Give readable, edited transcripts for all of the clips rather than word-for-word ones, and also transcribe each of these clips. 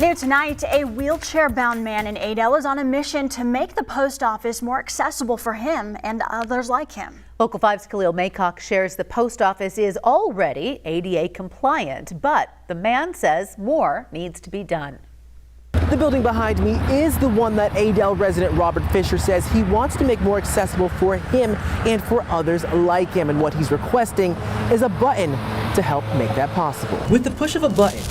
New tonight, a wheelchair-bound man in Adel is on a mission to make the post office more accessible for him and others like him. Local 5's Khalil Maycock shares the post office is already ADA compliant, but the man says more needs to be done. The building behind me is the one that Adel resident Robert Fisher says he wants to make more accessible for him and for others like him. And what he's requesting is a button to help make that possible. With the push of a button,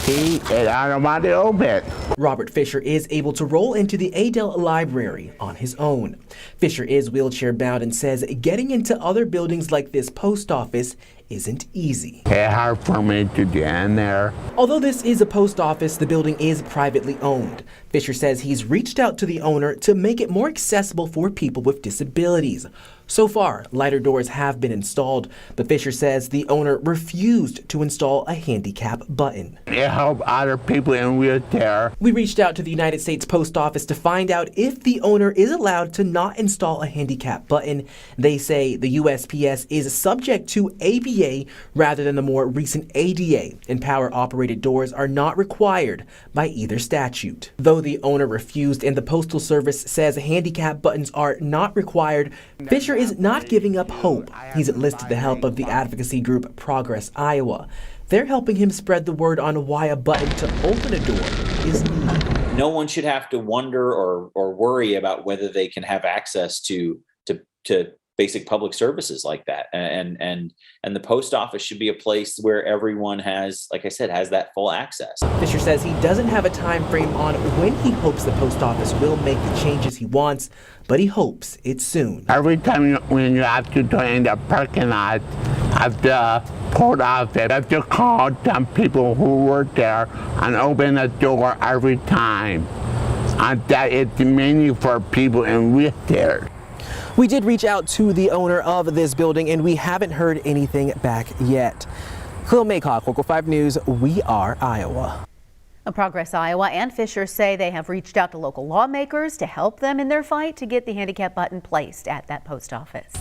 Robert Fisher is able to roll into the Adel library on his own. Fisher is wheelchair bound and says getting into other buildings like this post office isn't easy. It's hard for me to get in there. Although this is a post office, the building is privately owned. Fisher says he's reached out to the owner to make it more accessible for people with disabilities. So far, lighter doors have been installed, but Fisher says the owner refused to install a handicap button. It helps other people in wheelchair. We reached out to the United States Post Office to find out if the owner is allowed to not install a handicap button. They say the USPS is subject to ABA rather than the more recent ADA, and power-operated doors are not required by either statute. Though the owner refused and the Postal Service says handicap buttons are not required, Fisher is not giving up hope. He's enlisted the help of the advocacy group Progress Iowa. They're helping him spread the word on why a button to open a door is needed. No one should have to wonder or worry about whether they can have access to basic public services like that. And the post office should be a place where everyone has, like I said, has that full access. Fisher says he doesn't have a time frame on when he hopes the post office will make the changes he wants, but he hopes it's soon. Every time when you have to go in the parking lot of the post office, you have to call some people who work there and open the door every time. And that is mainly for people in wheelchairs. We did reach out to the owner of this building, and we haven't heard anything back yet. Khalil Maycock, Local 5 News, we are Iowa. Progress Iowa and Fisher say they have reached out to local lawmakers to help them in their fight to get the handicap button placed at that post office.